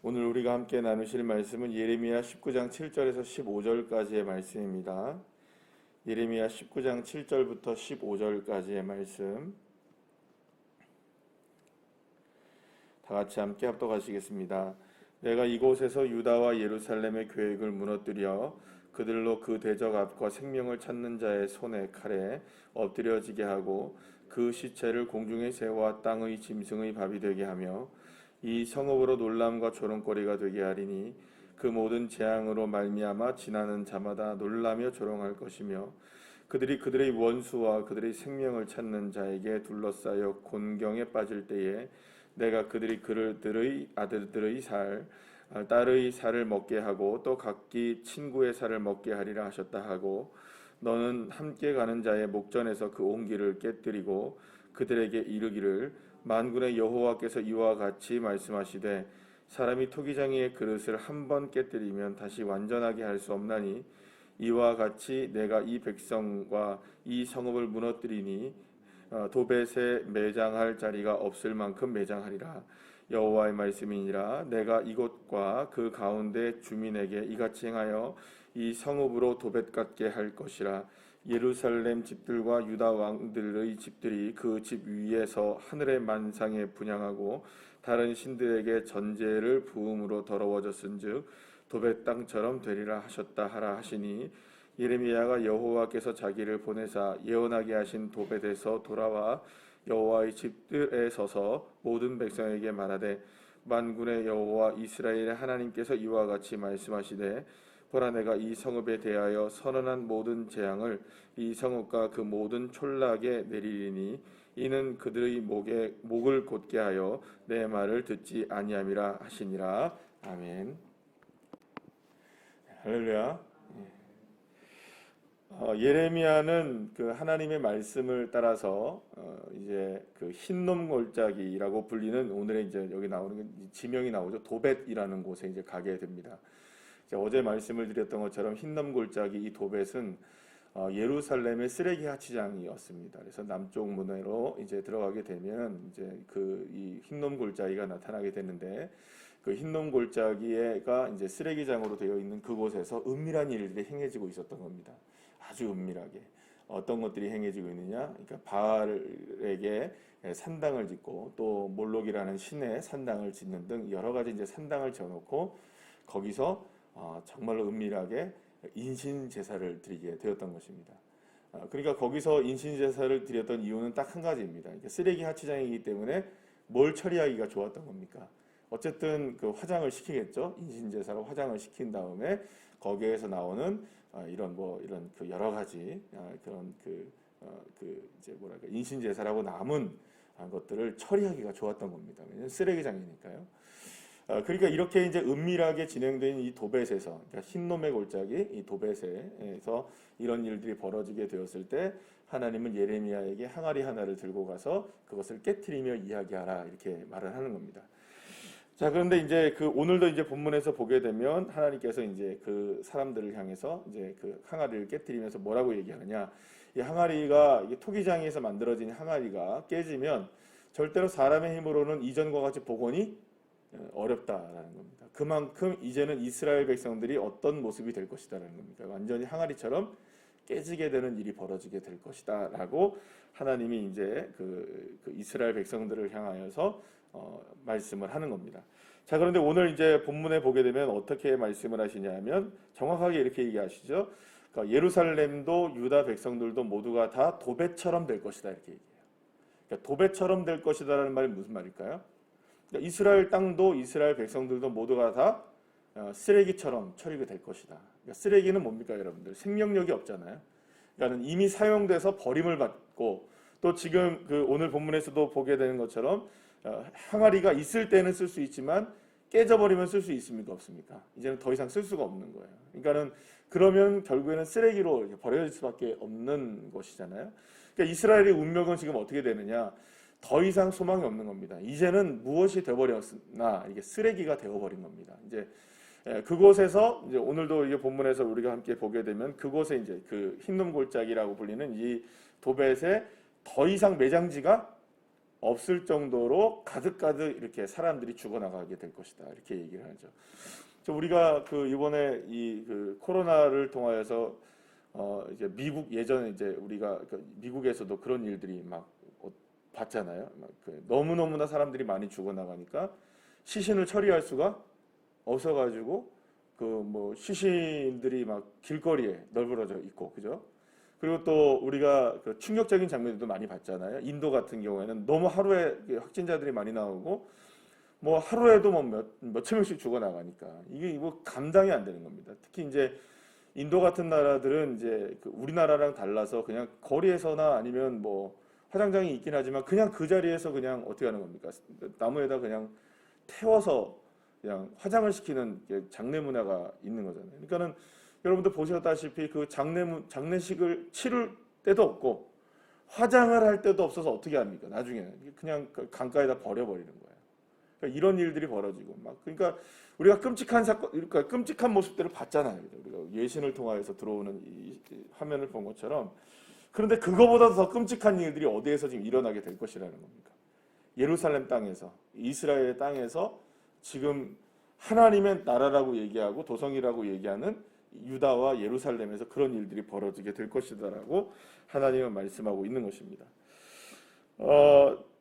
오늘 우리가 함께 나누실 말씀은 예레미야 19장 7절에서 15절까지의 말씀입니다. 예레미야 19장 7절부터 15절까지의 말씀 다 같이 함께 합독하시겠습니다. 내가 이곳에서 유다와 예루살렘의 계획을 무너뜨려 그들로 그 대적 앞과 생명을 찾는 자의 손에 칼에 엎드려지게 하고 그 시체를 공중의 새와 땅의 짐승의 밥이 되게 하며 이 성읍으로 놀람과 조롱거리가 되게 하리니 그 모든 재앙으로 말미암아 지나는 자마다 놀라며 조롱할 것이며 그들이 그들의 원수와 그들의 생명을 찾는 자에게 둘러싸여 곤경에 빠질 때에 내가 그들의 아들들의 딸의 살을 먹게 하고 또 각기 친구의 살을 먹게 하리라 하셨다 하고 너는 함께 가는 자의 목전에서 그 온기를 깨뜨리고 그들에게 이르기를 만군의 여호와께서 이와 같이 말씀하시되 사람이 토기장이의 그릇을 한 번 깨뜨리면 다시 완전하게 할 수 없나니 이와 같이 내가 이 백성과 이 성읍을 무너뜨리니 도벳에 매장할 자리가 없을 만큼 매장하리라. 여호와의 말씀이니라. 내가 이곳과 그 가운데 주민에게 이같이 행하여 이 성읍으로 도벳 같게 할 것이라. 예루살렘 집들과 유다 왕들의 집들이 그 집 위에서 하늘의 만상에 분향하고 다른 신들에게 전제를 부음으로 더러워졌은즉 도벳 땅처럼 되리라 하셨다 하라 하시니 예레미야가 여호와께서 자기를 보내사 예언하게 하신 도벳에서 돌아와 여호와의 집들에 서서 모든 백성에게 말하되 만군의 여호와 이스라엘의 하나님께서 이와 같이 말씀하시되 보라 내가 이 성읍에 대하여 선언한 모든 재앙을 이 성읍과 그 모든 촌락에 내리리니 이는 그들의 목을 곧게 하여 내 말을 듣지 아니함이라 하시니라. 아멘. 할렐루야. 예레미야는 그 하나님의 말씀을 따라서 이제 그 흰놈 골짜기라고 불리는 오늘의 이제 여기 나오는 지명이 나오죠. 도벳이라는 곳에 이제 가게 됩니다. 어제 말씀을 드렸던 것처럼 흰놈 골짜기 이 도벳은 예루살렘의 쓰레기 하치장이었습니다. 그래서 남쪽 문으로 이제 들어가게 되면 이제 그 이 흰놈 골짜기가 나타나게 되는데 그 흰놈 골짜기가 이제 쓰레기장으로 되어 있는 그곳에서 은밀한 일들이 행해지고 있었던 겁니다. 아주 은밀하게 어떤 것들이 행해지고 있느냐? 그러니까 바알에게 산당을 짓고 또 몰록이라는 신의 산당을 짓는 등 여러 가지 이제 산당을 지어놓고 거기서 정말로 은밀하게 인신 제사를 드리게 되었던 것입니다. 그러니까 거기서 인신 제사를 드렸던 이유는 딱 한 가지입니다. 그러니까 쓰레기 하치장이기 때문에 뭘 처리하기가 좋았던 겁니까? 어쨌든 그 화장을 시키겠죠. 인신 제사로 화장을 시킨 다음에 거기에서 나오는 이런 그 여러 가지 그런 이제 뭐랄까 인신 제사라고 남은 것들을 처리하기가 좋았던 겁니다. 왜냐하면 쓰레기장이니까요. 그러니까 이렇게 이제 은밀하게 진행된 이 도벳에서, 그러니까 흰놈의 골짜기 이 도벳에서 이런 일들이 벌어지게 되었을 때 하나님은 예레미야에게 항아리 하나를 들고 가서 그것을 깨트리며 이야기하라 이렇게 말을 하는 겁니다. 자, 그런데 이제 그 오늘도 이제 본문에서 보게 되면 하나님께서 이제 그 사람들을 향해서 이제 그 항아리를 깨트리면서 뭐라고 얘기하느냐? 이 항아리가 이게 토기장에서 만들어진 항아리가 깨지면 절대로 사람의 힘으로는 이전과 같이 복원이 어렵다라는 겁니다. 그만큼 이제는 이스라엘 백성들이 어떤 모습이 될 것이다라는 겁니다. 완전히 항아리처럼 깨지게 되는 일이 벌어지게 될 것이다라고 하나님이 이제 그 이스라엘 백성들을 향하여서 말씀을 하는 겁니다. 자, 그런데 오늘 이제 본문에 보게 되면 어떻게 말씀을 하시냐면 정확하게 이렇게 얘기하시죠. 그러니까 예루살렘도 유다 백성들도 모두가 다 도벳처럼 될 것이다 이렇게 얘기해요. 그러니까 도벳처럼 될 것이다라는 말이 무슨 말일까요? 그러니까 이스라엘 땅도 이스라엘 백성들도 모두가 다 쓰레기처럼 처리가 될 것이다. 그러니까 쓰레기는 뭡니까 여러분들? 생명력이 없잖아요. 그러니까 이미 사용돼서 버림을 받고 또 지금 그 오늘 본문에서도 보게 되는 것처럼 항아리가 있을 때는 쓸 수 있지만 깨져버리면 쓸 수 있습니까? 없습니까? 이제는 더 이상 쓸 수가 없는 거예요. 그러니까는 그러면 결국에는 쓰레기로 버려질 수밖에 없는 것이잖아요. 그러니까 이스라엘의 운명은 지금 어떻게 되느냐? 더 이상 소망이 없는 겁니다. 이제는 무엇이 되어버렸나? 이게 쓰레기가 되어버린 겁니다. 이제 그곳에서 이제 오늘도 이게 본문에서 우리가 함께 보게 되면 그곳에 이제 그 흰놈 골짜기라고 불리는 이 도벳에 더 이상 매장지가 없을 정도로 가득가득 이렇게 사람들이 죽어나가게 될 것이다. 이렇게 얘기를 하죠. 우리가 그 이번에 이 그 코로나를 통하여서 이제 미국 예전에 이제 우리가 그 미국에서도 그런 일들이 막 봤잖아요. 막그 너무너무나 사람들이 많이 죽어나가니까 시신을 처리할 수가 없어가지고 그 뭐 시신들이 막 길거리에 널브러져 있고, 그죠? 그리고 또 우리가 그 충격적인 장면들도 많이 봤잖아요. 인도 같은 경우에는 너무 하루에 확진자들이 많이 나오고 뭐 하루에도 뭐 몇천 명씩 죽어나가니까 이게 뭐 감당이 안 되는 겁니다. 특히 이제 인도 같은 나라들은 이제 그 우리나라랑 달라서 그냥 거리에서나 아니면 뭐 화장장이 있긴 하지만 그냥 그 자리에서 그냥 어떻게 하는 겁니까? 나무에다 그냥 태워서 그냥 화장을 시키는 장례 문화가 있는 거잖아요. 그러니까는 여러분들 보셨다시피 그 장례식을 치를 때도 없고 화장을 할 때도 없어서 어떻게 합니까? 나중에는 그냥 강가에다 버려버리는 거예요. 그러니까 이런 일들이 벌어지고 막 그러니까 우리가 끔찍한 사건, 그러니까 끔찍한 모습들을 봤잖아요. 우리가 예신을 통하여서 들어오는 이 화면을 본 것처럼. 그런데 그거보다 더 끔찍한 일들이 어디에서 지금 일어나게 될 것이라는 겁니까? 예루살렘 땅에서, 이스라엘의 땅에서 지금 하나님의 나라라고 얘기하고 도성이라고 얘기하는 유다와 예루살렘에서 그런 일들이 벌어지게 될 것이다라고 하나님은 말씀하고 있는 것입니다.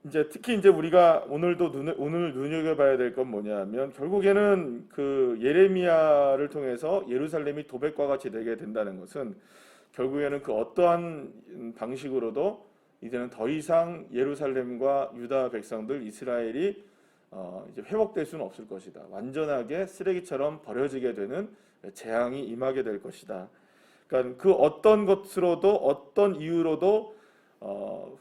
이제 특히 이제 우리가 오늘 눈여겨봐야 될 건 뭐냐면 결국에는 그 예레미야를 통해서 예루살렘이 도백과 같이 되게 된다는 것은 결국에는 그 어떠한 방식으로도 이제는 더 이상 예루살렘과 유다 백성들 이스라엘이 이제 회복될 수는 없을 것이다. 완전하게 쓰레기처럼 버려지게 되는 재앙이 임하게 될 것이다. 그러니까 그 어떤 것으로도 어떤 이유로도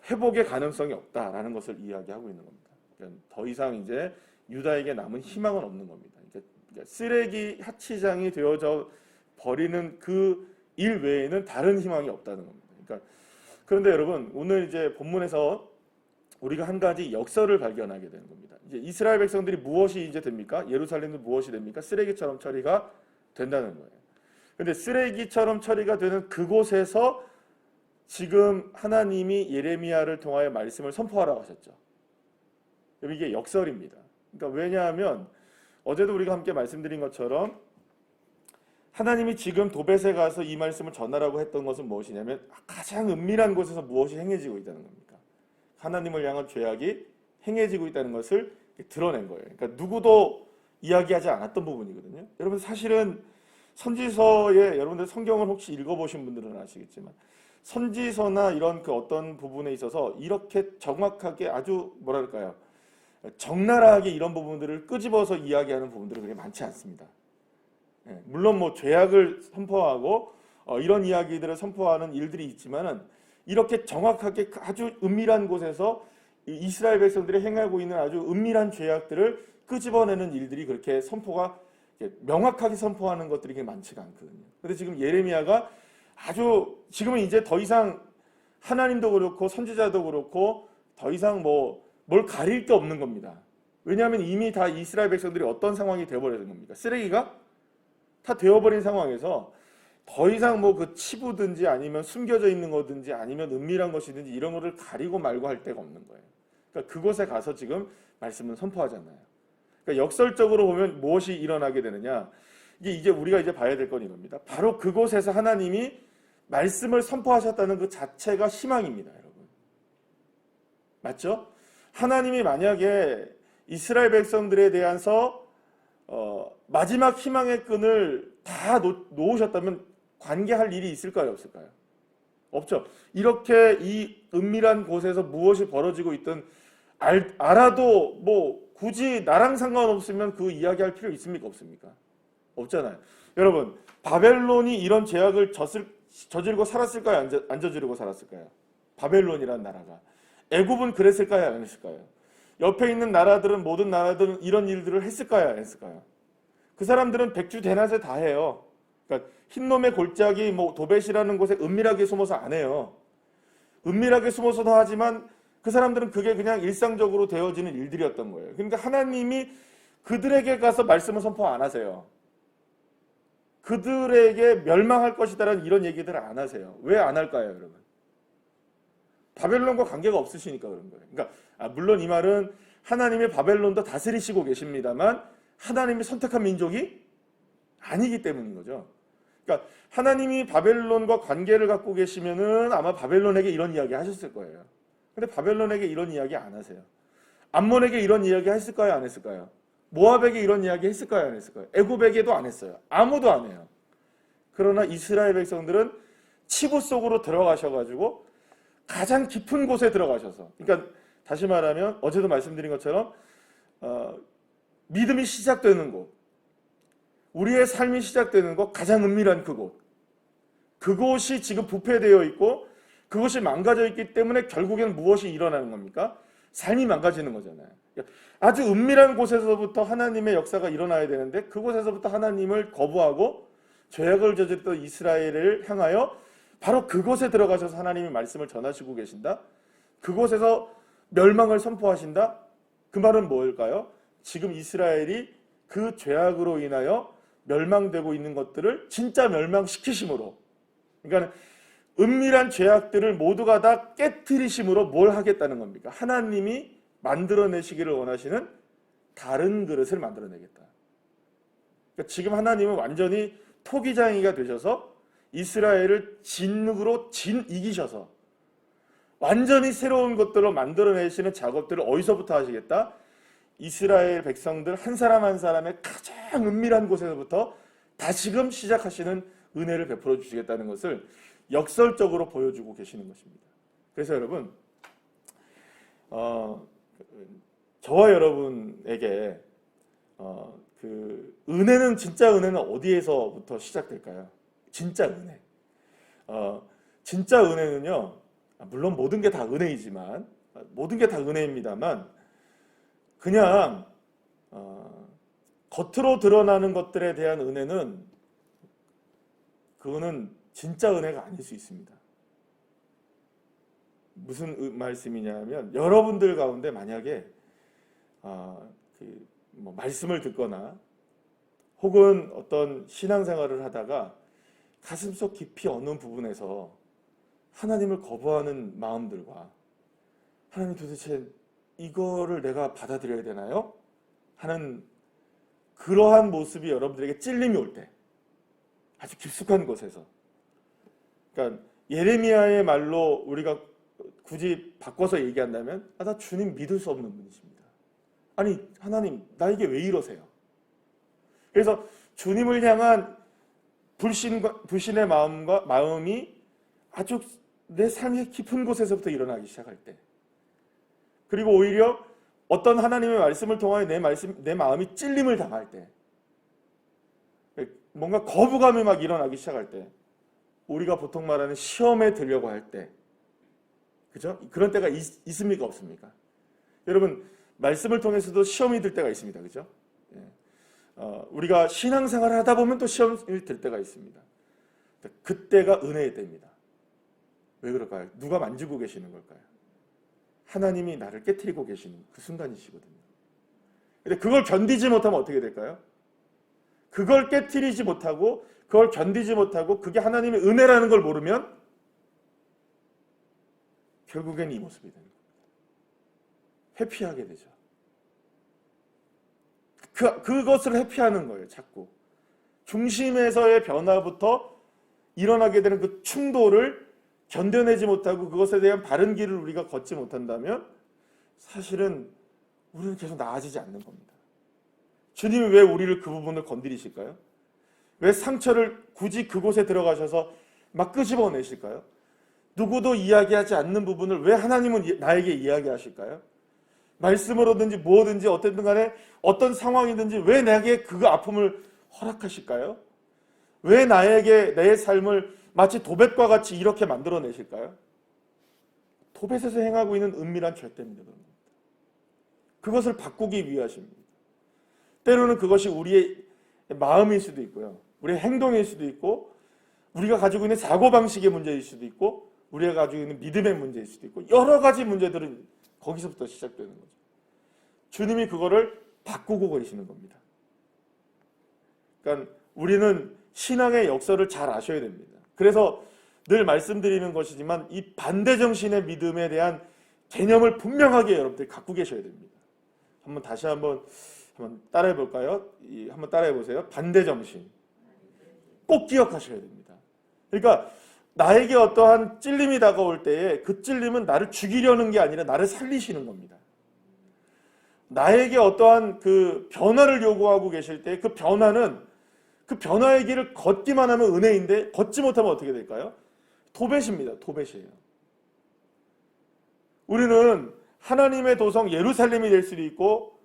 회복의 가능성이 없다라는 것을 이야기하고 있는 겁니다. 그러니까 더 이상 이제 유다에게 남은 희망은 없는 겁니다. 그러니까 쓰레기 하치장이 되어져 버리는 그 일 외에는 다른 희망이 없다는 겁니다. 그러니까 그런데 여러분 오늘 이제 본문에서 우리가 한 가지 역설을 발견하게 되는 겁니다. 이제 이스라엘 백성들이 무엇이 이제 됩니까? 예루살렘도 무엇이 됩니까? 쓰레기처럼 처리가 된다는 거예요. 그런데 쓰레기처럼 처리가 되는 그곳에서 지금 하나님이 예레미야를 통하여 말씀을 선포하라고 하셨죠. 이게 역설입니다. 그러니까 왜냐하면 어제도 우리가 함께 말씀드린 것처럼 하나님이 지금 도벳에 가서 이 말씀을 전하라고 했던 것은 무엇이냐면 가장 은밀한 곳에서 무엇이 행해지고 있다는 겁니까? 하나님을 향한 죄악이 행해지고 있다는 것을 드러낸 거예요. 그러니까 누구도 이야기하지 않았던 부분이거든요. 여러분 사실은 선지서에 여러분들 성경을 혹시 읽어보신 분들은 아시겠지만 선지서나 이런 그 어떤 부분에 있어서 이렇게 정확하게 아주 뭐랄까요 적나라하게 이런 부분들을 끄집어서 이야기하는 부분들은 그렇게 많지 않습니다. 물론 뭐 죄악을 선포하고 이런 이야기들을 선포하는 일들이 있지만은 이렇게 정확하게 아주 은밀한 곳에서 이스라엘 백성들이 행하고 있는 아주 은밀한 죄악들을 끄집어내는 일들이 그렇게 선포가 명확하게 선포하는 것들이 그렇게 많지가 않거든요. 그런데 지금 예레미야가 아주 지금은 이제 더 이상 하나님도 그렇고 선지자도 그렇고 더 이상 뭘 가릴 게 없는 겁니다. 왜냐하면 이미 다 이스라엘 백성들이 어떤 상황이 되어버리는 겁니까? 쓰레기가 다 되어버린 상황에서 더 이상 그 치부든지 아니면 숨겨져 있는 거든지 아니면 은밀한 것이든지 이런 거를 가리고 말고 할 데가 없는 거예요. 그러니까 그곳에 가서 지금 말씀을 선포하잖아요. 그러니까 역설적으로 보면 무엇이 일어나게 되느냐? 이제 우리가 이제 봐야 될 건 이겁니다. 바로 그곳에서 하나님이 말씀을 선포하셨다는 그 자체가 희망입니다, 여러분. 맞죠? 하나님이 만약에 이스라엘 백성들에 대해서 마지막 희망의 끈을 다 놓으셨다면 관계할 일이 있을까요? 없을까요? 없죠. 이렇게 이 은밀한 곳에서 무엇이 벌어지고 있든 알아도 굳이 나랑 상관없으면 그 이야기할 필요 있습니까? 없습니까? 없잖아요. 여러분 바벨론이 이런 죄악을 저지르고 살았을까요? 안 저지르고 살았을까요? 바벨론이라는 나라가. 애굽은 그랬을까요? 안 했을까요? 옆에 있는 나라들은 모든 나라들은 이런 일들을 했을까요? 안 했을까요? 그 사람들은 백주대낮에 다 해요. 그러니까 흰놈의 골짜기 도벳이라는 곳에 은밀하게 숨어서 안 해요. 은밀하게 숨어서도 하지만 그 사람들은 그게 그냥 일상적으로 되어지는 일들이었던 거예요. 그러니까 하나님이 그들에게 가서 말씀을 선포 안 하세요. 그들에게 멸망할 것이다라는 이런 얘기들을 안 하세요. 왜 안 할까요, 여러분? 바벨론과 관계가 없으시니까 그런 거예요. 그러니까 물론 이 말은 하나님이 바벨론도 다스리시고 계십니다만 하나님이 선택한 민족이 아니기 때문인 거죠. 그러니까 하나님이 바벨론과 관계를 갖고 계시면은 아마 바벨론에게 이런 이야기 하셨을 거예요. 근데 바벨론에게 이런 이야기 안 하세요. 암몬에게 이런 이야기 했을까요? 안 했을까요? 모압에게 이런 이야기 했을까요? 안 했을까요? 애굽에게도 안 했어요. 아무도 안 해요. 그러나 이스라엘 백성들은 치부 속으로 들어가셔가지고 가장 깊은 곳에 들어가셔서, 그러니까 다시 말하면 어제도 말씀드린 것처럼 믿음이 시작되는 곳, 우리의 삶이 시작되는 곳, 가장 은밀한 그곳, 그곳이 지금 부패되어 있고 그것이 망가져 있기 때문에 결국에는 무엇이 일어나는 겁니까? 삶이 망가지는 거잖아요. 아주 은밀한 곳에서부터 하나님의 역사가 일어나야 되는데 그곳에서부터 하나님을 거부하고 죄악을 저질렀던 이스라엘을 향하여 바로 그곳에 들어가셔서 하나님의 말씀을 전하시고 계신다. 그곳에서 멸망을 선포하신다. 그 말은 뭘까요? 지금 이스라엘이 그 죄악으로 인하여 멸망되고 있는 것들을 진짜 멸망시키심으로, 그러니까 은밀한 죄악들을 모두가 다 깨트리심으로 뭘 하겠다는 겁니까? 하나님이 만들어내시기를 원하시는 다른 그릇을 만들어내겠다. 그러니까 지금 하나님은 완전히 토기장이가 되셔서 이스라엘을 진흙으로 이기셔서 완전히 새로운 것들로 만들어내시는 작업들을 어디서부터 하시겠다? 이스라엘 백성들 한 사람 한 사람의 가장 은밀한 곳에서부터 다시금 시작하시는 은혜를 베풀어 주시겠다는 것을 역설적으로 보여주고 계시는 것입니다. 그래서 여러분, 저와 여러분에게 그 은혜는, 진짜 은혜는 어디에서부터 시작될까요? 진짜 은혜. 진짜 은혜는요, 물론 모든 게 다 은혜이지만, 모든 게 다 은혜입니다만, 그냥 겉으로 드러나는 것들에 대한 은혜는, 그거는 진짜 은혜가 아닐 수 있습니다. 무슨 말씀이냐면, 여러분들 가운데 만약에 말씀을 듣거나 혹은 어떤 신앙생활을 하다가 가슴속 깊이 어느 부분에서 하나님을 거부하는 마음들과, 하나님 도대체 이거를 내가 받아들여야 되나요? 하는 그러한 모습이 여러분들에게 찔림이 올 때, 아주 깊숙한 곳에서, 그러니까 예레미야의 말로 우리가 굳이 바꿔서 얘기한다면, 나 주님 믿을 수 없는 분이십니다. 아니 하나님, 나에게 왜 이러세요? 그래서 주님을 향한 불신의 마음이 아주 내 삶의 깊은 곳에서부터 일어나기 시작할 때, 그리고 오히려 어떤 하나님의 말씀을 통하여 내 마음이 찔림을 당할 때, 뭔가 거부감이 막 일어나기 시작할 때, 우리가 보통 말하는 시험에 들려고 할 때, 그죠? 그런 때가 있습니까? 없습니까? 여러분, 말씀을 통해서도 시험이 들 때가 있습니다. 그죠? 우리가 신앙생활을 하다 보면 또 시험이 들 때가 있습니다. 그때가 은혜의 때입니다. 왜 그럴까요? 누가 만지고 계시는 걸까요? 하나님이 나를 깨트리고 계시는 그 순간이시거든요. 근데 그걸 견디지 못하면 어떻게 될까요? 그걸 깨트리지 못하고, 그걸 견디지 못하고, 그게 하나님의 은혜라는 걸 모르면 결국엔 이 모습이 되는 겁니다. 회피하게 되죠. 그것을 회피하는 거예요. 자꾸 중심에서의 변화부터 일어나게 되는 그 충돌을 견뎌내지 못하고 그것에 대한 바른 길을 우리가 걷지 못한다면 사실은 우리는 계속 나아지지 않는 겁니다. 주님이 왜 우리를 그 부분을 건드리실까요? 왜 상처를 굳이 그곳에 들어가셔서 막 끄집어내실까요? 누구도 이야기하지 않는 부분을 왜 하나님은 나에게 이야기하실까요? 말씀으로든지 뭐든지 어쨌든 간에 어떤 상황이든지 왜 나에게 그 아픔을 허락하실까요? 왜 나에게 내 삶을 마치 도벳과 같이 이렇게 만들어내실까요? 도벳에서 행하고 있는 은밀한 죄 때문에 그런 겁니다. 그것을 바꾸기 위하십니다. 때로는 그것이 우리의 마음일 수도 있고요. 우리의 행동일 수도 있고, 우리가 가지고 있는 사고방식의 문제일 수도 있고, 우리가 가지고 있는 믿음의 문제일 수도 있고, 여러 가지 문제들은 거기서부터 시작되는 거죠. 주님이 그거를 바꾸고 계시는 겁니다. 그러니까 우리는 신앙의 역사를 잘 아셔야 됩니다. 그래서 늘 말씀드리는 것이지만 이 반대 정신의 믿음에 대한 개념을 분명하게 여러분들이 갖고 계셔야 됩니다. 한번 다시 한번 따라해 볼까요? 한번 따라해 보세요. 반대 정신. 꼭 기억하셔야 됩니다. 그러니까 나에게 어떠한 찔림이 다가올 때에 그 찔림은 나를 죽이려는 게 아니라 나를 살리시는 겁니다. 나에게 어떠한 그 변화를 요구하고 계실 때 그 변화는 그 변화의 길을 걷기만 하면 은혜인데 걷지 못하면 어떻게 될까요? 도배십니다. 도배시예요. 우리는 하나님의 도성 예루살렘이 될 수도 있고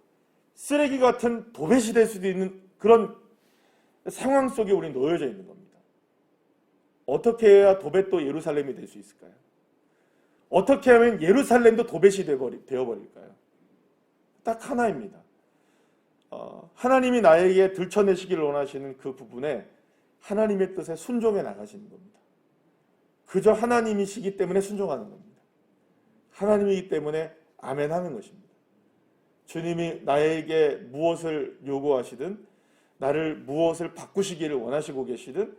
쓰레기 같은 도배시 될 수도 있는 그런 상황 속에 우리는 놓여져 있는 겁니다. 어떻게 해야 도벳도 예루살렘이 될 수 있을까요? 어떻게 하면 예루살렘도 도벳이 되어버릴까요? 딱 하나입니다. 하나님이 나에게 들춰내시기를 원하시는 그 부분에 하나님의 뜻에 순종해 나가시는 겁니다. 그저 하나님이시기 때문에 순종하는 겁니다. 하나님이기 때문에 아멘 하는 것입니다. 주님이 나에게 무엇을 요구하시든 나를 무엇을 바꾸시기를 원하시고 계시든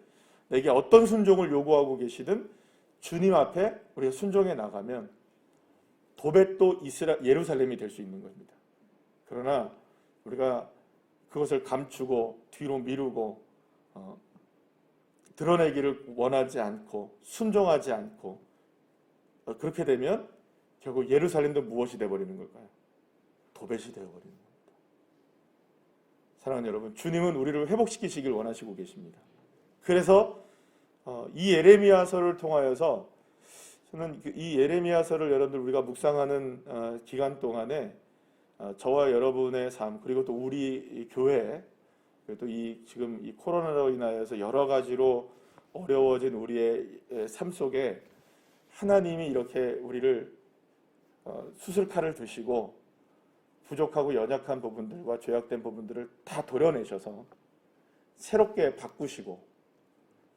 내게 어떤 순종을 요구하고 계시든 주님 앞에 우리가 순종해 나가면 도벳도 예루살렘이 될 수 있는 겁니다. 그러나 우리가 그것을 감추고 뒤로 미루고 드러내기를 원하지 않고 순종하지 않고 그렇게 되면 결국 예루살렘도 무엇이 되어버리는 걸까요? 도벳이 되어버리는 겁니다. 사랑하는 여러분, 주님은 우리를 회복시키시길 원하시고 계십니다. 그래서 이 예레미야서를 통하여서 저는 이 예레미야서를 여러분들 우리가 묵상하는 기간 동안에 저와 여러분의 삶 그리고 또 우리 교회 그리고 또 지금 이 코로나로 인하여서 여러 가지로 어려워진 우리의 삶 속에 하나님이 이렇게 우리를 수술칼을 드시고 부족하고 연약한 부분들과 죄악된 부분들을 다 도려내셔서 새롭게 바꾸시고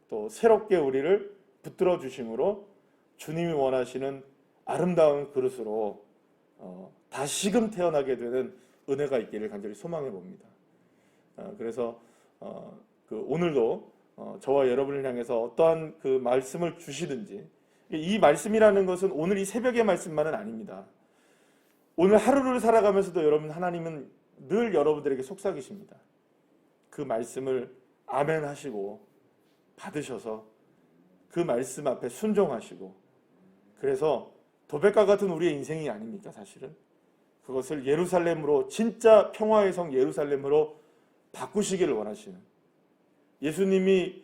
또 새롭게 우리를 붙들어 주심으로 주님이 원하시는 아름다운 그릇으로 다시금 태어나게 되는 은혜가 있기를 간절히 소망해 봅니다. 그래서 오늘도 저와 여러분을 향해서 어떠한 그 말씀을 주시든지 이 말씀이라는 것은 오늘 이 새벽의 말씀만은 아닙니다. 오늘 하루를 살아가면서도 여러분 하나님은 늘 여러분들에게 속삭이십니다. 그 말씀을 아멘 하시고 받으셔서 그 말씀 앞에 순종하시고 그래서 도벳과 같은 우리의 인생이 아닙니까 사실은? 그것을 예루살렘으로 진짜 평화의 성 예루살렘으로 바꾸시기를 원하시는 예수님이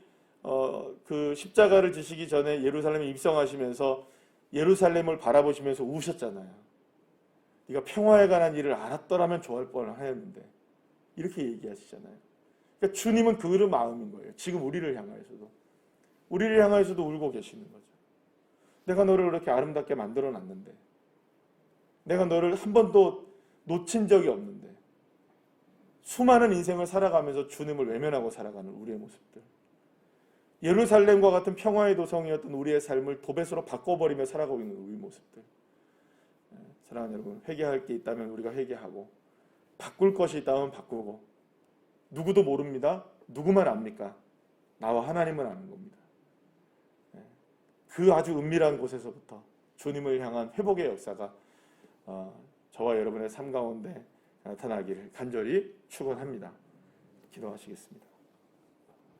그 십자가를 지시기 전에 예루살렘에 입성하시면서 예루살렘을 바라보시면서 우셨잖아요. 네가 평화에 관한 일을 알았더라면 좋아할 뻔하였는데 이렇게 얘기하시잖아요. 그러니까 주님은 그런 마음인 거예요. 지금 우리를 향하여서도 울고 계시는 거죠. 내가 너를 그렇게 아름답게 만들어 놨는데 내가 너를 한 번도 놓친 적이 없는데 수많은 인생을 살아가면서 주님을 외면하고 살아가는 우리의 모습들 예루살렘과 같은 평화의 도성이었던 우리의 삶을 도벳으로 바꿔버리며 살아가고 있는 우리 모습들 사랑하는 여러분 회개할 게 있다면 우리가 회개하고 바꿀 것이 있다면 바꾸고 누구도 모릅니다. 누구만 압니까? 나와 하나님은 아는 겁니다. 그 아주 은밀한 곳에서부터 주님을 향한 회복의 역사가 저와 여러분의 삶 가운데 나타나기를 간절히 축원합니다. 기도하시겠습니다.